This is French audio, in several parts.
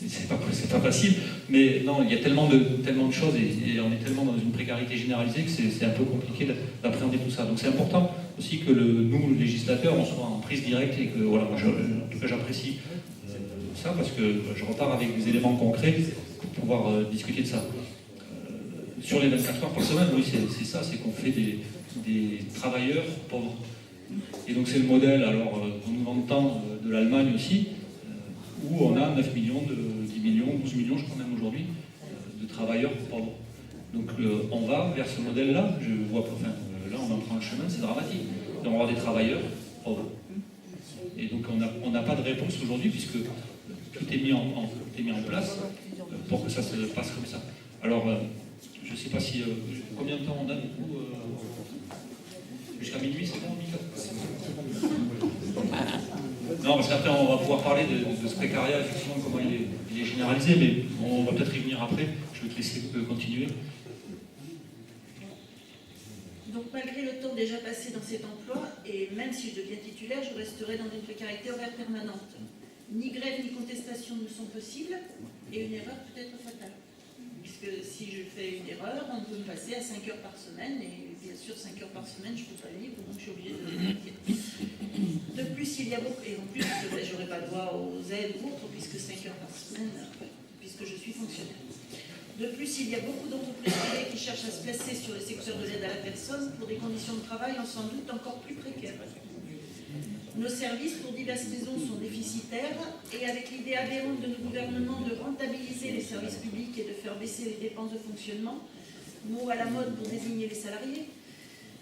c'est pas facile, mais non, il y a tellement de choses et on est tellement dans une précarité généralisée que c'est un peu compliqué d'appréhender tout ça. Donc c'est important aussi que nous, législateurs, on soit en prise directe et que, voilà, moi, en tout cas j'apprécie ça parce que je repars avec des éléments concrets pour pouvoir discuter de ça. Sur les 24 heures par semaine, oui, c'est ça, c'est qu'on fait des travailleurs pauvres. Et donc c'est le modèle, alors qu'on nous vend tant de l'Allemagne aussi, où on a 9 millions, 10 millions, 12 millions, je crois même aujourd'hui, de travailleurs pauvres. Donc on va vers ce modèle-là, je vois, enfin, là on en prend le chemin, c'est dramatique. Et on va avoir des travailleurs pauvres. Et donc on n'a pas de réponse aujourd'hui, puisque tout est mis en place pour que ça se passe comme ça. Alors, je ne sais pas si... combien de temps on a du coup jusqu'à minuit, c'est bon, Mika? Non, parce qu'après on va pouvoir parler de ce précariat, effectivement, comment il est généralisé, mais on va peut-être y venir après. Je vais te laisser continuer. Donc malgré le temps déjà passé dans cet emploi, et même si je deviens titulaire, je resterai dans une précarité horaire permanente. Ni grève ni contestation ne sont possibles, et une erreur peut être fatale. Puisque si je fais une erreur, on peut me passer à 5 heures par semaine, et bien sûr 5 heures par semaine, je ne peux pas vivre, donc je suis obligée de le dire. De plus, il y a beaucoup, et en plus, je n'aurai pas le droit aux aides ou autres, puisque 5 heures par semaine, puisque je suis fonctionnaire. De plus, il y a beaucoup d'entreprises privées qui cherchent à se placer sur le secteur de l'aide à la personne pour des conditions de travail sans doute encore plus précaires. Nos services, pour diverses raisons, sont déficitaires et avec l'idée aberrante de nos gouvernements de rentabiliser les services publics et de faire baisser les dépenses de fonctionnement, mot à la mode pour désigner les salariés,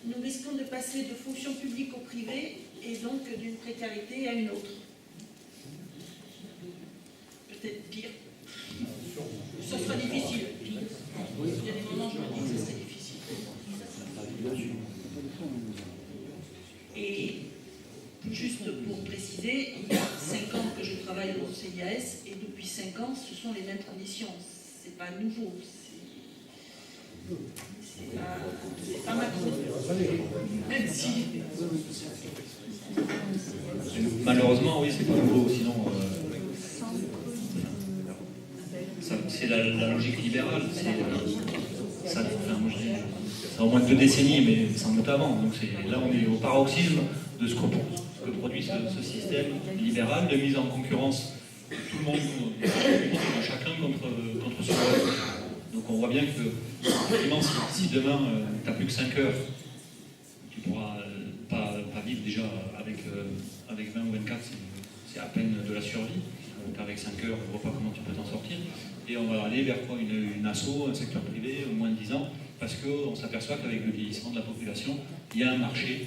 nous risquons de passer de fonction publique au privé et donc d'une précarité à une autre. Peut-être pire. Ça sera difficile. Il y a des moments où je me dis que ça serait difficile. Et juste pour préciser, il y a 5 ans que je travaille au CIAS et depuis 5 ans, ce sont les mêmes conditions. C'est pas nouveau. C'est pas Macron. Même si. Malheureusement, oui, c'est pas nouveau, sinon. C'est la logique libérale. Ça a au moins 2 décennies, mais sans doute avant. Donc là, on est au paroxysme de ce que produit ce système libéral de mise en concurrence de tout le monde, chacun contre son voisin. Donc on voit bien que, effectivement, si demain, tu n'as plus que 5 heures, tu ne pourras pas vivre déjà avec 20 ou 24, c'est à peine de la survie. Donc avec 5 heures, on ne voit pas comment tu peux t'en sortir. Et on va aller vers quoi, une asso, un secteur privé, au moins de 10 ans, parce qu'on s'aperçoit qu'avec le vieillissement de la population, il y a un marché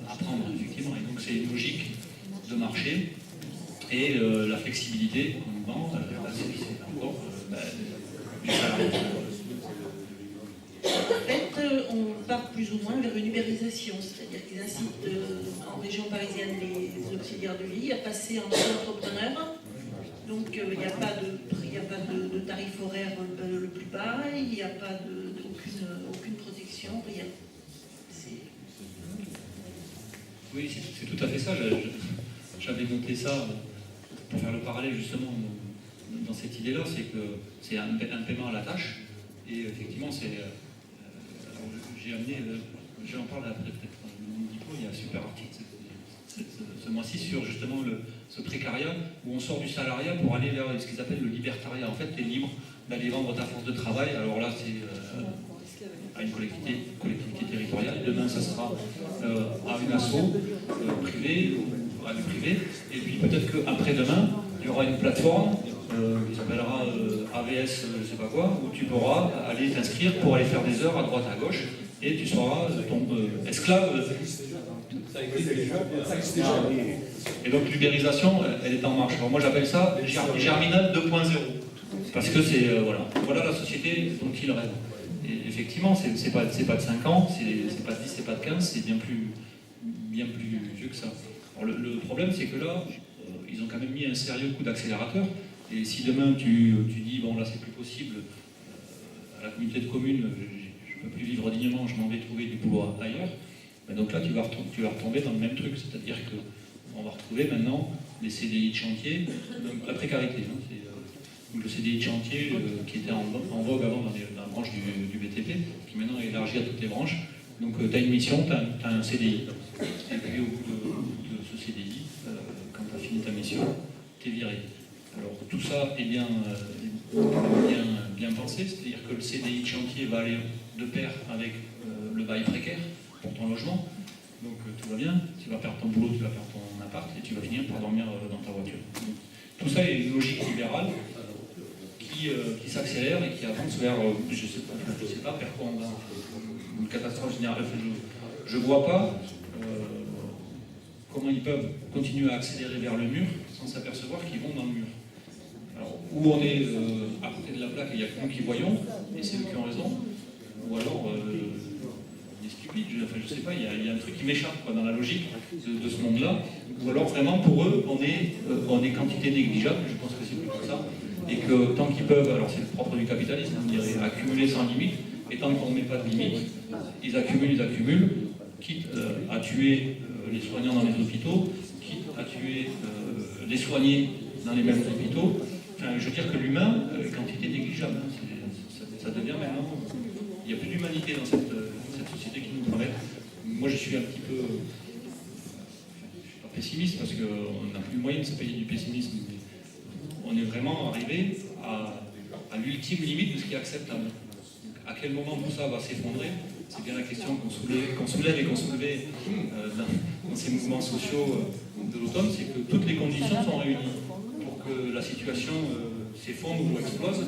à prendre, effectivement. Et donc c'est une logique de marché et la flexibilité qu'on nous vend, c'est encore du salarié. En fait, on part plus ou moins vers une ubérisation, c'est-à-dire qu'ils incitent en région parisienne les auxiliaires de vie à passer en entrepreneurs. Donc il n'y a pas de tarif horaire le plus bas, il n'y a pas aucune protection, rien. Oui, c'est tout à fait ça. J'avais noté ça pour faire le parallèle justement dans cette idée-là, c'est que c'est un paiement à la tâche. Et effectivement, j'ai amené, j'en parle après peut-être dans mon diplôme, il y a un super article ce mois-ci sur justement ce précariat où on sort du salariat pour aller vers ce qu'ils appellent le libertariat. En fait, tu es libre d'aller vendre ta force de travail. Alors là, c'est à une collectivité territoriale. Demain, ça sera à une asso privée ou à du privé. Et puis peut-être qu'après-demain, il y aura une plateforme qui s'appellera AVS, je ne sais pas quoi, où tu pourras aller t'inscrire pour aller faire des heures à droite à gauche et tu seras ton esclave. Ça existe déjà. Et donc l'ubérisation, elle est en marche. Alors moi j'appelle ça Germinal 2.0. Parce que c'est voilà la société dont il rêve. Et effectivement, c'est pas de 5 ans, c'est pas de 10, c'est pas de 15, c'est bien plus vieux que ça. Alors le problème, c'est que là, ils ont quand même mis un sérieux coup d'accélérateur. Et si demain tu dis, bon là c'est plus possible, à la communauté de communes, je ne peux plus vivre dignement, je m'en vais trouver du boulot ailleurs, ben donc là tu vas retomber dans le même truc, c'est-à-dire qu'on va retrouver maintenant des CDI de chantier, la précarité. Hein, Donc le CDI de chantier qui était en vogue avant dans la branche du BTP, qui maintenant est élargi à toutes les branches. Donc tu as une mission, tu as un CDI. Et puis au bout de ce CDI, quand tu as fini ta mission, tu es viré. Alors tout ça est bien pensé, c'est-à-dire que le CDI de chantier va aller de pair avec le bail précaire pour ton logement. Donc tout va bien, tu vas perdre ton boulot, tu vas perdre ton appart et tu vas finir par dormir dans ta voiture. Donc, tout ça est une logique libérale qui s'accélère et qui avance vers, je sais pas vers quoi on va, une catastrophe générale. Je ne vois pas comment ils peuvent continuer à accélérer vers le mur sans s'apercevoir qu'ils vont dans le mur. Alors, ou on est à côté de la plaque et il n'y a que nous qui voyons, et c'est eux qui ont raison, ou alors on est stupide, je ne sais pas, il y a un truc qui m'échappe dans la logique de ce monde-là, ou alors vraiment pour eux, on est quantité négligeable, je pense que c'est plutôt ça, et que tant qu'ils peuvent, alors c'est le propre du capitalisme, on dirait accumuler sans limite, et tant qu'on ne met pas de limite, ils accumulent, quitte à tuer les soignants dans les hôpitaux, quitte à tuer les soignés dans les mêmes hôpitaux. Enfin, je veux dire que l'humain est quantité négligeable. Ça devient maintenant... Il n'y a plus d'humanité dans cette société qui nous traverse. Moi, je suis un petit peu... je suis pas pessimiste parce qu'on n'a plus le moyen de se payer du pessimisme. Mais on est vraiment arrivé à l'ultime limite de ce qui est acceptable. À quel moment tout ça va s'effondrer? C'est bien la question qu'on soulève et qu'on soulevait dans ces mouvements sociaux de l'automne, c'est que toutes les conditions sont réunies pour que la situation s'effondre ou explose.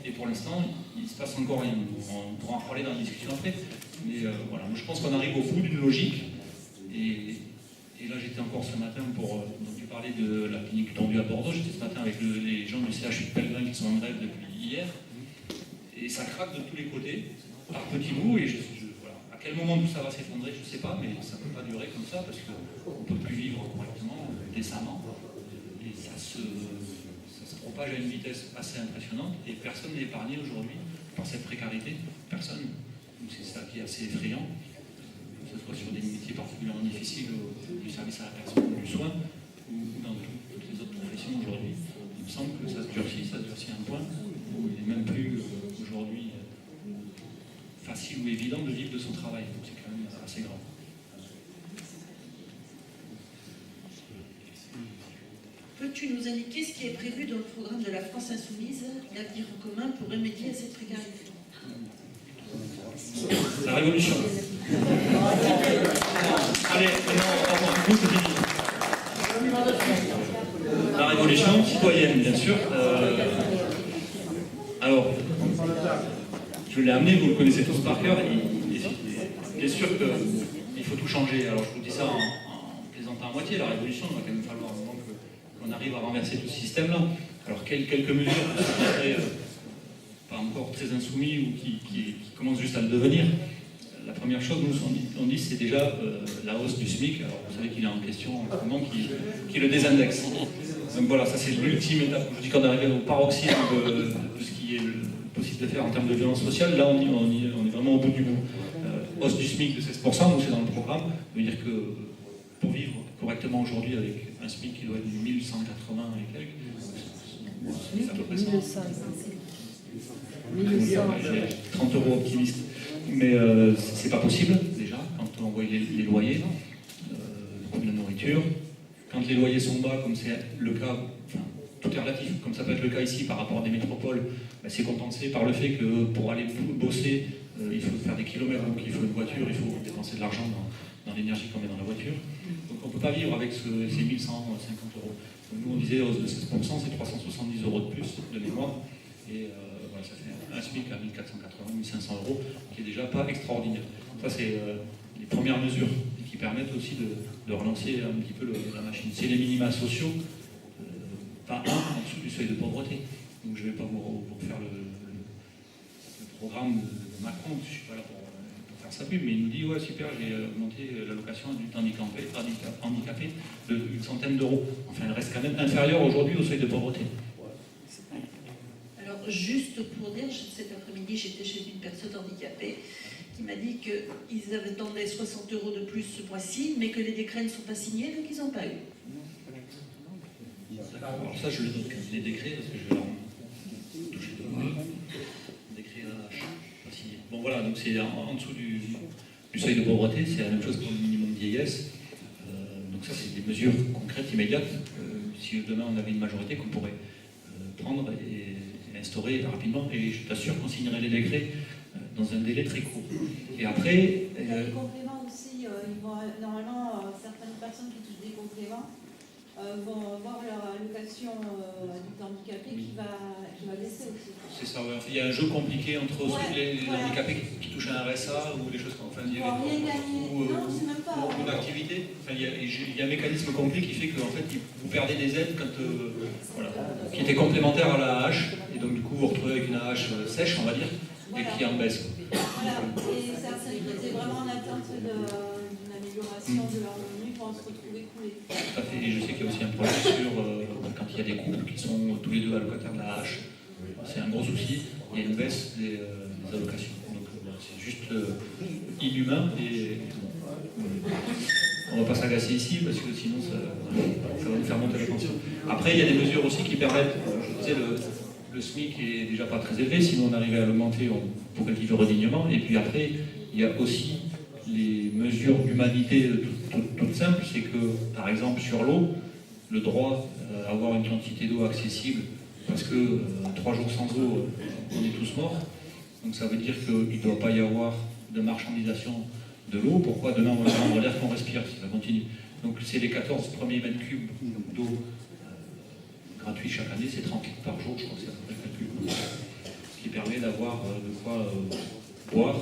Et pour l'instant, il se passe encore rien. On pourra en reparler dans la discussion après. Mais voilà, moi, je pense qu'on arrive au bout d'une logique. Et là, j'étais encore ce matin donc tu parlais de la clinique tendue à Bordeaux. J'étais ce matin avec les gens du CHU de Pellegrin qui sont en grève depuis hier. Et ça craque de tous les côtés, par petits bouts, et voilà. À quel moment tout ça va s'effondrer, je ne sais pas, mais ça ne peut pas durer comme ça, parce qu'on ne peut plus vivre correctement, décemment, et ça se propage à une vitesse assez impressionnante, et personne n'est épargné aujourd'hui par cette précarité, personne. Donc c'est ça qui est assez effrayant, que ce soit sur des métiers particulièrement difficiles, du service à la personne, du soin, ou dans toutes les autres professions aujourd'hui. Il me semble que ça se durcit à un point où il n'est même plus aujourd'hui facile ou évident de vivre de son travail. Donc c'est quand même assez grave. Peux-tu nous indiquer ce qui est prévu dans le programme de la France Insoumise, l'avenir en commun, pour remédier à cette précarité? La révolution. Allez, c'est fini. La révolution citoyenne, bien sûr. Alors, je l'ai amené, vous le connaissez tous par cœur, il est sûr qu'il faut tout changer. Alors je vous dis ça en plaisantant à moitié, la révolution, il va quand même falloir un moment qu'on arrive à renverser tout ce système-là. Alors quelques mesures qui seraient pas encore très insoumis ou qui commencent juste à le devenir. La première chose, nous, on dit, c'est déjà la hausse du SMIC. Alors vous savez qu'il est en question en ce moment qui le désindexe. Donc voilà, ça c'est l'ultime étape. Je dis qu'on arrive au paroxysme de ce qui est possible de faire en termes de violence sociale. Là, on est vraiment au bout du bout. Hausse du SMIC de 16%, donc c'est dans le programme. Ça veut dire que pour vivre correctement aujourd'hui avec un SMIC qui doit être de 1180 et quelques, c'est à peu près ça. 30 € optimiste. Mais c'est pas possible, déjà, quand on voit les loyers, le coût de la nourriture. Quand les loyers sont bas, comme c'est le cas, enfin, tout est relatif, comme ça peut être le cas ici par rapport à des métropoles, ben, c'est compensé par le fait que pour aller bosser, il faut faire des kilomètres, donc il faut une voiture, il faut dépenser de l'argent dans l'énergie qu'on met dans la voiture. Donc on ne peut pas vivre avec ces 1150 €. Donc nous on disait hausse de 16%, c'est 370 € de plus de mémoire. Et voilà, ça fait un SMIC à 1480, 1500 €, qui est déjà pas extraordinaire. Ça c'est les premières mesures qui permettent aussi de relancer un petit peu la machine. C'est les minima sociaux, pas en dessous du seuil de pauvreté. Donc je ne vais pas vous refaire le programme de Macron, je ne suis pas là pour faire sa pub, mais il nous dit ouais super, j'ai augmenté l'allocation adulte handicapé d'une centaine d'euros. Enfin elle reste quand même inférieure aujourd'hui au seuil de pauvreté. Alors juste pour dire, cet après-midi j'étais chez une personne handicapée qui m'a dit qu'ils attendaient 60 € de plus ce mois-ci, mais que les décrets ne sont pas signés, donc ils n'ont pas eu. Alors ça, je le note, les décrets, parce que je vais leur donc c'est en dessous du seuil de pauvreté, c'est la même chose pour le minimum vieillesse. Donc ça, c'est des mesures concrètes, immédiates. Si demain on avait une majorité qu'on pourrait prendre et instaurer rapidement, et je t'assure qu'on signerait les décrets dans un délai très court. Et après... Il y a des compléments aussi. Normalement, certaines personnes qui touchent des compléments vont avoir leur allocation adulte handicapé qui va baisser aussi. C'est ça, ouais. Il y a un jeu compliqué entre les handicapés qui touchent un RSA ou des choses comme ça. Ou une activité. Enfin, il y a un mécanisme complet qui fait que en fait, vous perdez des aides qui étaient complémentaires à la AH, et donc du coup vous vous retrouvez avec une AH sèche, on va dire, et qui en baisse. Voilà, et certaines qui étaient vraiment en attente d'une amélioration de leur revenu vont se retrouver coulés. Tout à fait, et je sais qu'il y a aussi un problème sur quand il y a des couples qui sont tous les deux allocataires de la hache. C'est un gros souci, il y a une baisse des allocations. Donc c'est juste inhumain et on ne va pas s'agacer ici parce que sinon ça va nous faire monter la pension. Après, il y a des mesures aussi qui permettent, je disais, le SMIC est déjà pas très élevé, sinon on arrivait à l'augmenter, on pourrait vivre dignement. Et puis après, il y a aussi les mesures d'humanité toutes simples, c'est que, par exemple, sur l'eau, le droit à avoir une quantité d'eau accessible, parce que 3 jours sans eau, on est tous morts. Donc ça veut dire qu'il ne doit pas y avoir de marchandisation de l'eau. Pourquoi demain on va prendre l'air qu'on respire si ça continue? Donc c'est les 14 premiers mètres cubes d'eau gratuits chaque année, c'est 30 litres par jour, je crois que c'est à peu près le calcul. Ce qui permet d'avoir de quoi boire,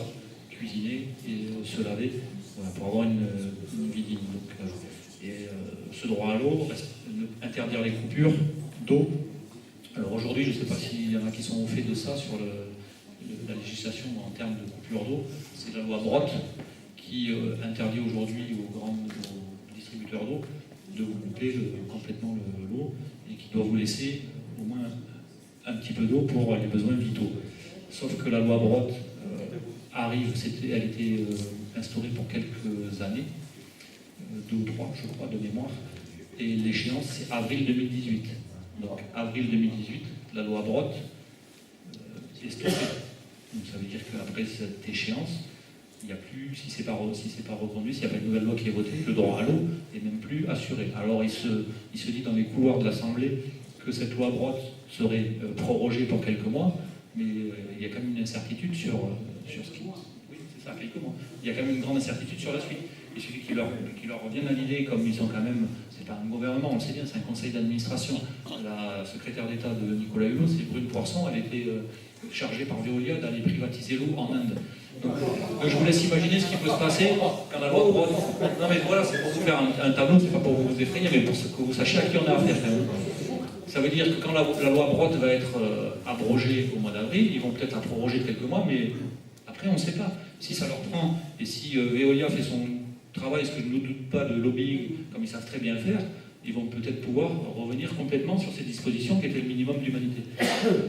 cuisiner et se laver pour avoir une vie digne. Donc, ce droit à l'eau, interdire les coupures d'eau. Alors aujourd'hui, je ne sais pas s'il y en a qui sont au fait de ça sur la législation en termes de coupure d'eau. C'est la loi Brotte qui interdit aujourd'hui aux distributeurs d'eau de vous couper complètement l'eau et qui doit vous laisser au moins un petit peu d'eau pour les besoins vitaux. Sauf que la loi Brotte arrive, elle était instaurée pour quelques années, 2 ou 3 je crois de mémoire, et l'échéance c'est avril 2018. Donc avril 2018, la loi Brotte est stoppée. Donc ça veut dire qu'après cette échéance, il n'y a plus, si c'est pas reconduit, s'il n'y a pas une nouvelle loi qui est votée, le droit à l'eau n'est même plus assuré. Alors il se dit dans les couloirs de l'Assemblée que cette loi Brotte serait prorogée pour quelques mois, mais il y a quand même une incertitude sur ce qui... Oui, c'est ça, quelques mois. Il y a quand même une grande incertitude sur la suite. Il suffit qu'ils leur reviennent à l'idée, comme ils sont quand même... C'est pas un gouvernement, on le sait bien, c'est un conseil d'administration. La secrétaire d'État de Nicolas Hulot, c'est Brune Poisson, elle était chargée par Veolia d'aller privatiser l'eau en Inde. Donc, je vous laisse imaginer ce qui peut se passer quand la loi Brotte... Non mais voilà, c'est pour vous faire un tableau, c'est pas pour vous effrayer, mais pour que vous sachiez à qui on a affaire quand même. Ça veut dire que quand la loi Brotte va être abrogée au mois d'avril, ils vont peut-être la proroger de quelques mois, mais après on ne sait pas. Si ça leur prend, et si Veolia fait son travail, ce que je ne doute pas de lobbying, comme ils savent très bien faire, ils vont peut-être pouvoir revenir complètement sur ces dispositions qui étaient le minimum d'humanité.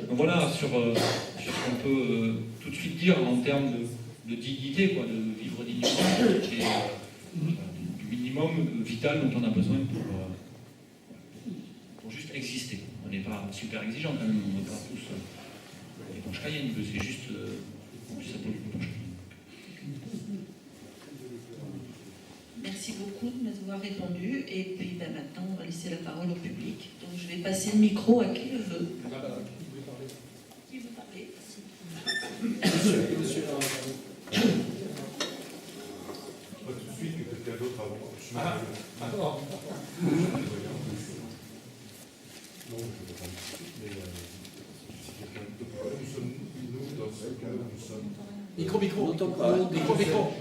Donc voilà sur ce qu'on peut tout de suite dire en termes de dignité, quoi, de vivre dignement, et du minimum vital dont on a besoin pour juste exister. On n'est pas super exigeant quand même, on n'est pas tous les planches Cayenne, c'est juste ça peut une planche Cayenne. Merci beaucoup de m'avoir répondu. Et puis maintenant, on va laisser la parole au public. Donc je vais passer le micro à qui le veut. Qui veut parler? Monsieur. Pas tout de suite, mais quelqu'un d'autre avant. Non, je ne vais pas tout de suite, mais si quelqu'un d'autre. Nous, dans ce cas, nous sommes. Micro.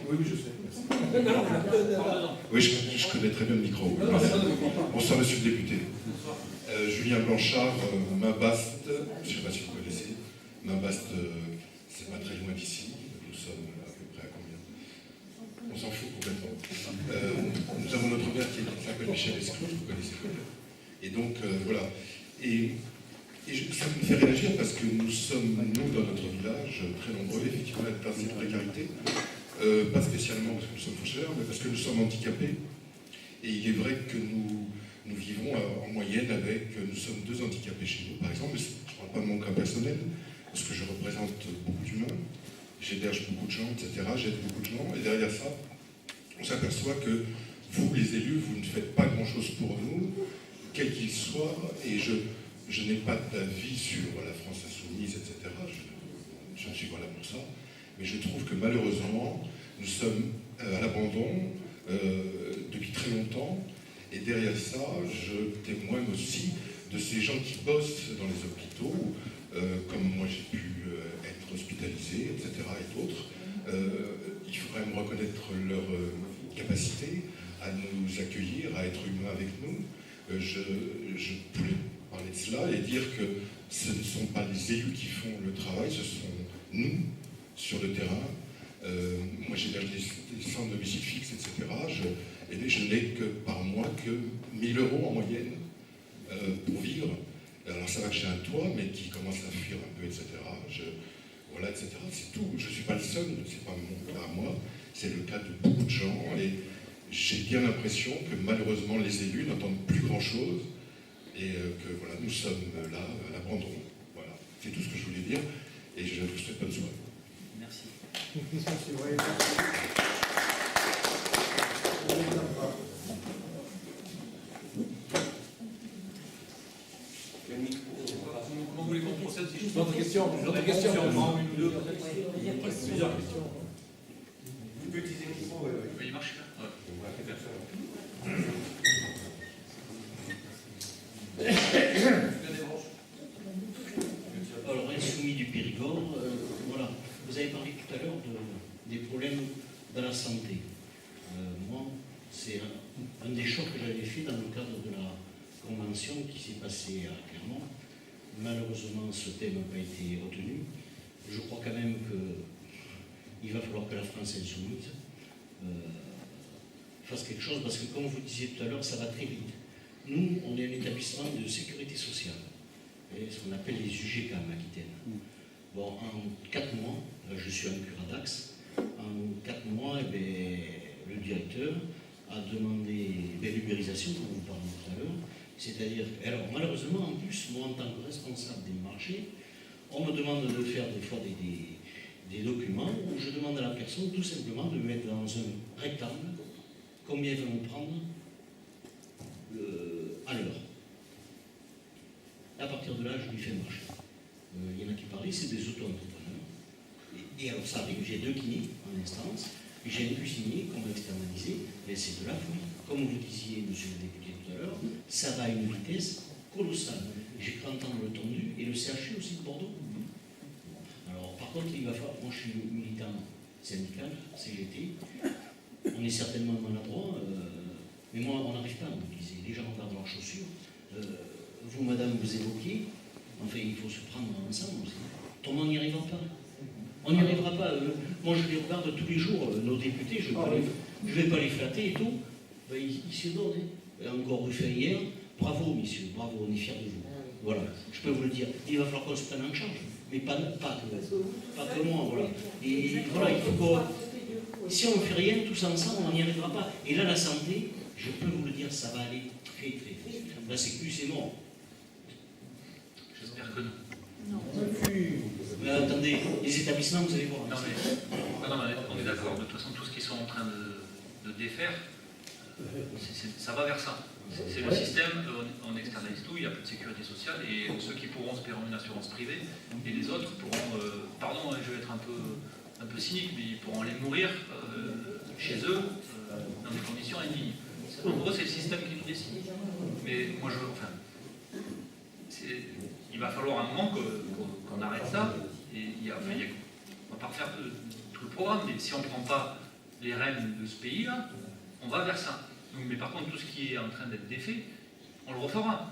Oui, je sais. Oui, je connais très bien le micro. Bonsoir, monsieur le député. Julien Blanchard, Main-Baste, je ne sais pas si vous connaissez. Main-Baste, c'est pas très loin d'ici. Nous sommes à peu près à combien? On s'en fout complètement. Nous avons notre maire qui s'appelle Michel Esclus, vous connaissez très bien. Et donc, voilà. Et ça me fait réagir parce que nous sommes, nous, dans notre village, très nombreux, effectivement, à être dans cette précarité. Pas spécialement parce que nous sommes fonctionnaires, mais parce que nous sommes handicapés. Et il est vrai que nous vivons en moyenne avec, nous sommes 2 handicapés chez nous, par exemple. Je ne parle pas de mon cas personnel, parce que je représente beaucoup d'humains. j'héberge beaucoup de gens, etc., j'aide beaucoup de gens, et derrière ça, on s'aperçoit que vous, les élus, vous ne faites pas grand-chose pour nous, quel qu'il soit, et je n'ai pas d'avis sur la France insoumise, etc., je ne suis pas là pour ça, mais je trouve que malheureusement, nous sommes à l'abandon depuis très longtemps, et derrière ça, je témoigne aussi de ces gens qui bossent dans les hôpitaux, comme moi j'ai pu être hospitalisé, etc., et d'autres. Il faudrait me reconnaître leur capacité à nous accueillir, à être humains avec nous. Je voulais parler de cela et dire que ce ne sont pas les élus qui font le travail, ce sont nous, sur le terrain. Moi j'ai des centres de domicile fixe, etc. Je n'ai que par mois que 1 000 € en moyenne pour vivre. Alors ça va que j'ai un toit, mais qui commence à fuir un peu, etc. Voilà, etc. C'est tout. Je ne suis pas le seul, c'est pas mon cas à moi, c'est le cas de beaucoup de gens. Et j'ai bien l'impression que malheureusement les élus n'entendent plus grand-chose et que voilà, nous sommes là à l'abandon. Voilà, c'est tout ce que je voulais dire et je vous souhaite bonne soirée. Merci. Comment vous voulez qu'on procède si je D'autres questions? Plusieurs questions. Vous pouvez utiliser le micro, Il marche là. Alors, insoumis du Périgord, voilà. Vous avez parlé tout à l'heure des problèmes dans la santé. Moi, c'est un des choix que j'avais fait dans le cadre de la convention qui s'est passée à Clermont. Malheureusement, ce thème n'a pas été retenu. Je crois quand même qu'il va falloir que la France insoumise fasse quelque chose, parce que comme vous disiez tout à l'heure, ça va très vite. Nous, on est un établissement de sécurité sociale, ce qu'on appelle les UGK en Aquitaine. Bon, en 4 mois, je suis un curadax, en 4 mois, le directeur a demandé l'ubérisation, dont vous parliez tout à l'heure. C'est-à-dire, alors malheureusement, en plus, moi en tant que responsable des marchés, on me demande de faire des fois des documents où je demande à la personne tout simplement de mettre dans un rectangle combien il va me prendre à l'heure. À partir de là, je lui fais marcher. Il y en a qui parlaient, c'est des auto-entrepreneurs. Et alors ça arrive, j'ai 2 kinés en instance, j'ai un cuisinier qu'on va externaliser, mais c'est de la folie. Comme vous disiez, monsieur le député, tout à l'heure, ça va à une vitesse colossale. J'ai cru entendre le tendu et le CHU aussi de Bordeaux. Alors, par contre, il va falloir, moi je suis militant syndical, CGT, on est certainement maladroit, mais moi on n'arrive pas à mobiliser. Les gens regardent leurs chaussures. Vous, madame, vous évoquiez, enfin, il faut se prendre ensemble aussi. Autrement, on n'y arrivera pas. On n'y arrivera pas. Moi, je les regarde tous les jours, nos députés, je ne vais pas les flatter et tout. Ben, ils se donnent. Encore refait hier. Bravo, messieurs, bravo, on est fiers de vous. Voilà, je peux vous le dire. Il va falloir qu'on se prenne en charge, mais pas que moi, voilà. Et voilà, il faut qu'on... Si on ne fait rien tous ensemble, on n'y arrivera pas. Et là, la santé, je peux vous le dire, ça va aller très très vite. La Sécu, c'est mort. J'espère que non. Non. Mais attendez, les établissements, vous allez voir. Non, mais on est d'accord. De toute façon, tout ce qu'ils sont en train de défaire, ça va vers ça. C'est le système, on externalise tout, il n'y a plus de sécurité sociale, et ceux qui pourront se paieront une assurance privée, et les autres pourront, pardon, je vais être un peu cynique, mais ils pourront aller mourir chez eux dans des conditions indignes. En gros, c'est le système qui nous décide. Mais moi, il va falloir un moment qu'on arrête ça, et on ne va pas refaire tout le programme, mais si on ne prend pas les rênes de ce pays-là, on va vers ça. Donc, mais par contre, tout ce qui est en train d'être défait, on le refera.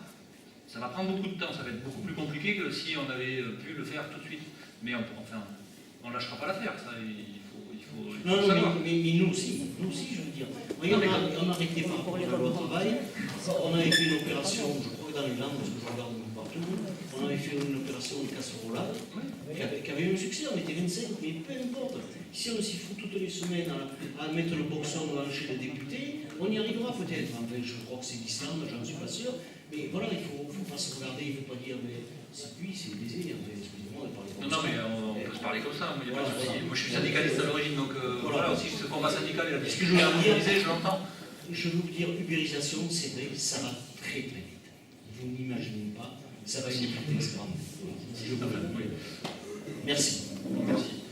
Ça va prendre beaucoup de temps, ça va être beaucoup plus compliqué que si on avait pu le faire tout de suite. Mais on ne lâchera pas l'affaire, ça, il faut Non, savoir. mais nous aussi, je veux dire. Oui, on a arrêté par rapport à la loi travail, on avait fait une opération, je crois que dans les Landes, parce que je regarde partout, on avait fait une opération de casserolade qui avait eu un succès, on était 25, mais peu importe. Si on s'y fout toutes les semaines à mettre le boxon devant chez les députés, on y arrivera peut-être. Enfin, je crois que c'est l'Islande, j'en suis pas sûr. Mais voilà, il ne faut pas se regarder, il ne faut pas dire, mais c'est lui, c'est baisé, excusez-moi de parler comme ça. Non, mais on peut se parler comme ça, moi, il n'y a pas de souci. Moi, je suis syndicaliste à l'origine, donc voilà aussi, ce combat syndical, il a dit ce que je voulais harmoniser, je l'entends. Je veux vous dire, ubérisation, c'est vrai, ça va très très vite. Vous n'imaginez pas, ça va à une vitesse grande. Je vous le dis. Merci. Merci.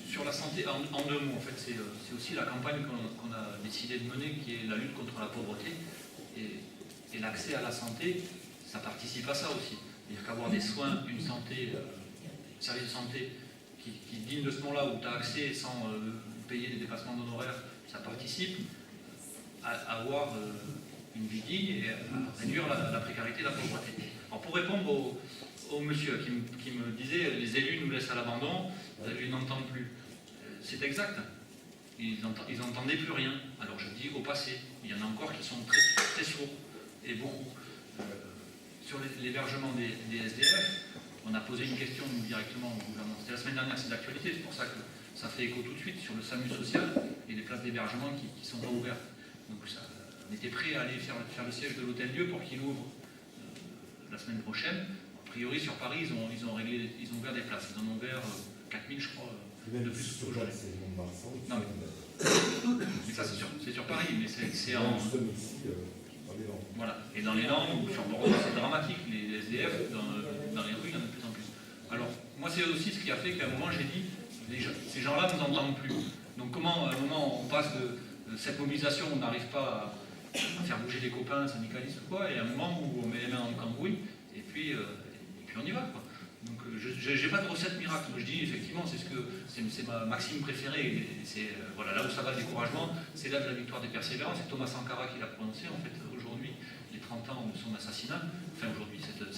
Sur la santé, en deux mots, en fait, c'est aussi la campagne qu'on a décidé de mener, qui est la lutte contre la pauvreté. Et l'accès à la santé, ça participe à ça aussi. C'est-à-dire qu'avoir des soins, une santé, service de santé qui digne de ce nom-là, où tu as accès sans payer des dépassements d'honoraires, ça participe à avoir une vie digne et à réduire la précarité et la pauvreté. Alors pour répondre au monsieur qui me disait les élus nous laissent à l'abandon, les élus n'entendent plus. C'est exact. Ils n'entendaient plus rien. Alors je dis au passé, il y en a encore qui sont très, très sourds, et beaucoup. Sur l'hébergement des SDF, on a posé une question directement au gouvernement. C'était la semaine dernière, c'est d'actualité, c'est pour ça que ça fait écho tout de suite sur le SAMU social et les places d'hébergement qui ne sont pas ouvertes. Donc on était prêt à aller faire le siège de l'Hôtel-Dieu pour qu'il ouvre la semaine prochaine. A priori, sur Paris, ils ont ouvert des places. Ils en ont ouvert 4000, je crois, de plus aujourd'hui. Non, mais ça, c'est sur Paris, mais c'est en... Voilà. Et dans les Landes ou sur Bordeaux, c'est dramatique. Les SDF, dans les rues, il y en a de plus en plus. Alors, moi, c'est aussi ce qui a fait qu'à un moment, j'ai dit, ces gens-là ne nous entendent plus. Donc, comment, à un moment, on passe de cette mobilisation, on n'arrive pas à faire bouger les copains syndicalistes ou quoi, et à un moment où on met les mains dans le cambouis, et puis on y va, quoi. Donc, je n'ai pas de recette miracle. Je dis, effectivement, c'est ma maxime préférée. C'est voilà, là où ça va, le découragement, c'est là de la victoire des persévérants. C'est Thomas Sankara qui l'a prononcé, en fait, aujourd'hui, les 30 ans de son assassinat. Enfin, aujourd'hui, cette